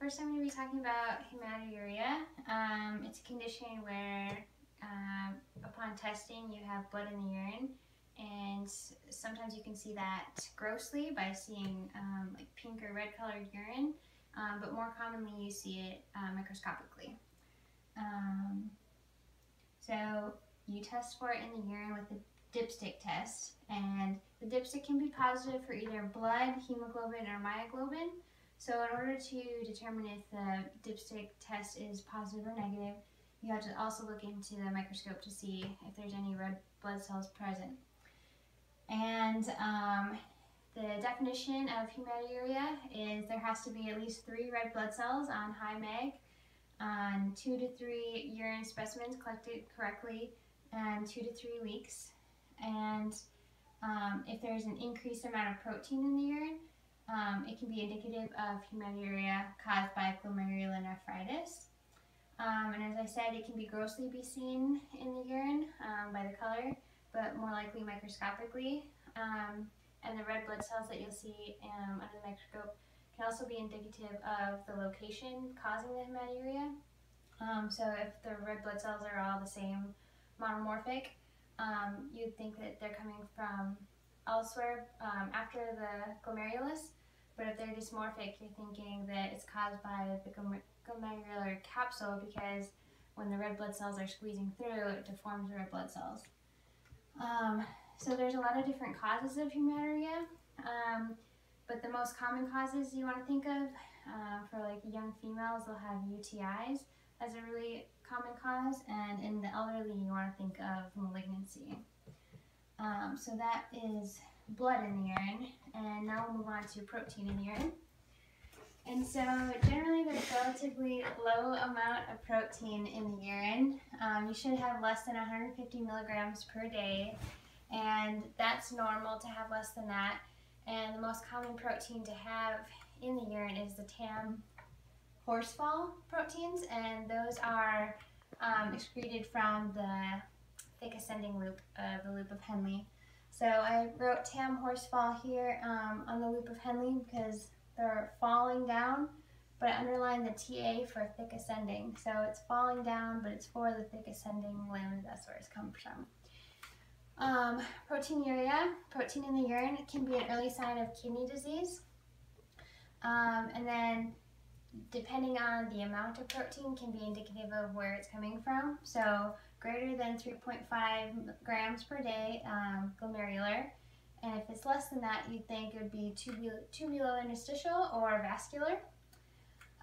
first I'm going to be talking about hematuria. It's a condition where upon testing you have blood in the urine, and sometimes you can see that grossly by seeing like pink or red colored urine, but more commonly you see it microscopically. So you test for it in the urine with the dipstick test, and the dipstick can be positive for either blood, hemoglobin, or myoglobin. So in order to determine if the dipstick test is positive or negative, you have to also look into the microscope to see if there's any red blood cells present. And the definition of hematuria is there has to be at least 3 red blood cells on high mag on 2 to 3 urine specimens collected correctly and 2 to 3 weeks. And if there's an increased amount of protein in the urine, it can be indicative of hematuria caused by glomerulonephritis. And as I said, it can be grossly be seen in the urine by the color, but more likely microscopically. And the red blood cells that you'll see under the microscope can also be indicative of the location causing the hematuria. So if the red blood cells are all the same monomorphic, you'd think that they're coming from elsewhere after the glomerulus, but if they're dysmorphic, you're thinking that it's caused by the glomerular capsule, because when the red blood cells are squeezing through, it deforms the red blood cells. So there's a lot of different causes of hematuria, but the most common causes you want to think of for like young females, they'll have UTIs as a really common cause, and in the elderly you want to think of malignancy. So that is blood in the urine, and now we'll move on to protein in the urine. And so generally there's a relatively low amount of protein in the urine. You should have less than 150 milligrams per day, and that's normal to have less than that. And the most common protein to have in the urine is the TAM horsefall proteins, and those are excreted from the thick ascending loop of the loop of Henle. So I wrote TAM horsefall here on the loop of Henle because they're falling down, but I underlined the TA for thick ascending. So it's falling down, but it's for the thick ascending limb. That's where it's come from. Proteinuria, protein in the urine, can be an early sign of kidney disease. And then depending on the amount of protein can be indicative of where it's coming from. So greater than 3.5 grams per day, glomerular. And if it's less than that, you'd think it would be tubulointerstitial or vascular.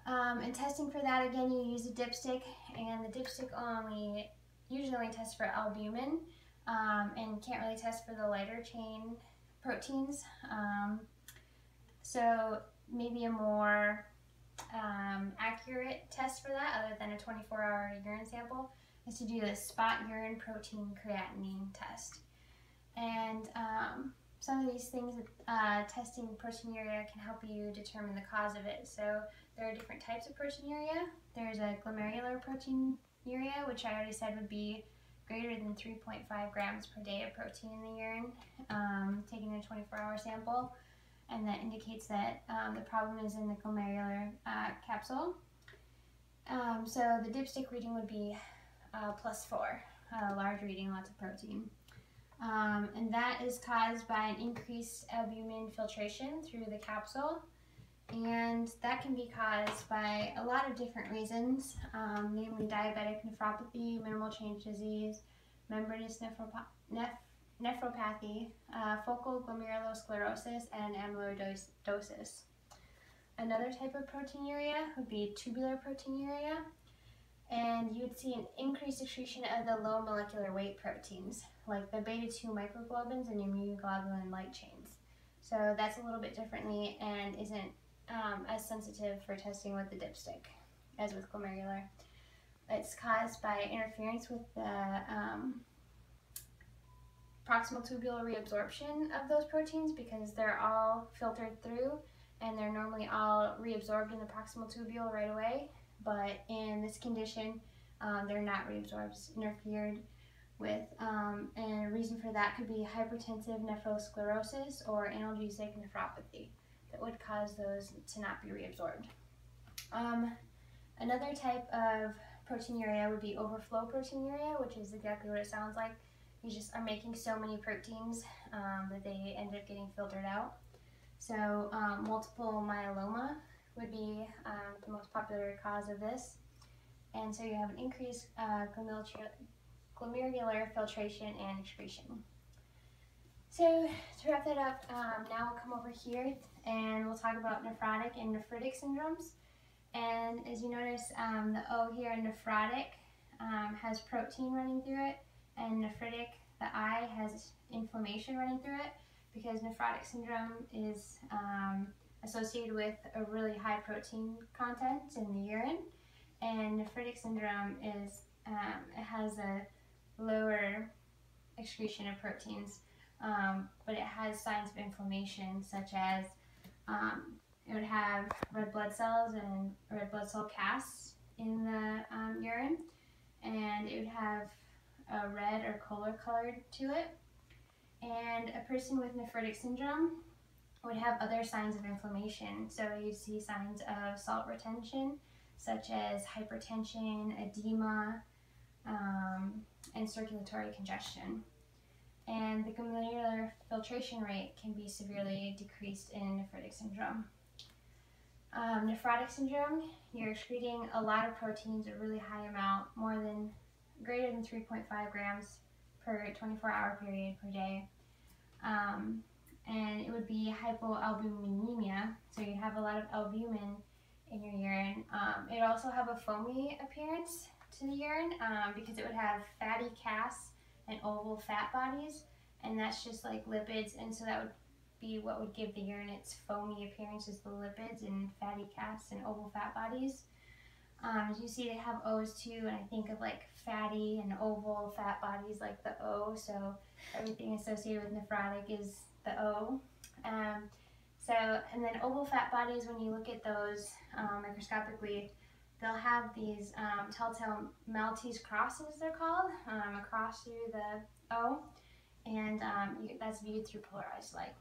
And testing for that, again, you use a dipstick, and the dipstick usually only tests for albumin, and can't really test for the lighter chain proteins. So maybe a more accurate test for that, other than a 24-hour urine sample, is to do the spot urine protein creatinine test. And some of these things, testing proteinuria can help you determine the cause of it. So there are different types of proteinuria. There's a glomerular proteinuria, which I already said would be greater than 3.5 grams per day of protein in the urine, taking a 24-hour sample, and that indicates that the problem is in the glomerular capsule. So the dipstick reading would be +4, large reading, lots of protein. And that is caused by an increased albumin filtration through the capsule, and that can be caused by a lot of different reasons, namely diabetic nephropathy, minimal change disease, membranous nephropathy, focal glomerulosclerosis, and amyloidosis. Another type of proteinuria would be tubular proteinuria, and you would see an increased excretion of the low molecular weight proteins, like the beta-2 microglobins and immunoglobulin light chains. So that's a little bit differently and isn't as sensitive for testing with the dipstick as with glomerular. It's caused by interference with the proximal tubule reabsorption of those proteins, because they're all filtered through and they're normally all reabsorbed in the proximal tubule right away. But in this condition, they're not reabsorbed, it's interfered with, and a reason for that could be hypertensive nephrosclerosis or analgesic nephropathy that would cause those to not be reabsorbed. Another type of proteinuria would be overflow proteinuria, which is exactly what it sounds like. You just are making so many proteins that they end up getting filtered out. So multiple myeloma would be the most popular cause of this. And so you have an increased glomerular filtration and excretion. So to wrap that up, now we'll come over here and we'll talk about nephrotic and nephritic syndromes. And as you notice, the O here in nephrotic has protein running through it, and nephritic, the I, has inflammation running through it, because nephrotic syndrome is associated with a really high protein content in the urine, and nephritic syndrome is it has a lower excretion of proteins, but it has signs of inflammation, such as it would have red blood cells and red blood cell casts in the urine, and it would have a red or color colored to it. And a person with nephritic syndrome would have other signs of inflammation. So you'd see signs of salt retention, such as hypertension, edema, and circulatory congestion. And the glomerular filtration rate can be severely decreased in nephritic syndrome. Nephrotic syndrome, you're excreting a lot of proteins, a really high amount, greater than 3.5 grams per 24-hour period per day. And it would be hypoalbuminemia, so you'd have a lot of albumin in your urine. It would also have a foamy appearance to the urine because it would have fatty casts and oval fat bodies, and that's just like lipids, and so that would be what would give the urine its foamy appearance, is the lipids and fatty casts and oval fat bodies. As you see, they have O's too, and I think of like fatty and oval fat bodies like the O, so everything associated with nephrotic is the O. And then oval fat bodies, when you look at those microscopically, they'll have these telltale Maltese crosses, they're called, across through the O, and that's viewed through polarized light.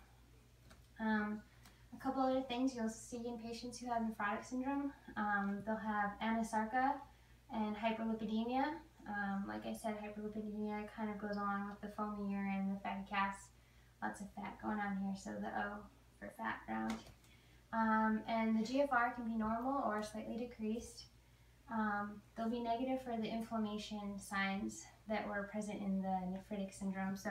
A couple other things you'll see in patients who have nephrotic syndrome, they'll have anasarca and hyperlipidemia. Like I said, hyperlipidemia kind of goes along with the foamy urine, the fatty casts, lots of fat going on here, so the O for fat ground. And the GFR can be normal or slightly decreased. They'll be negative for the inflammation signs that were present in the nephritic syndrome. So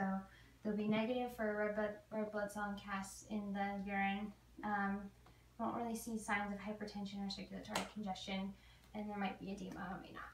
they'll be negative for red blood cell casts in the urine. Won't really see signs of hypertension or circulatory congestion, and there might be edema or may not.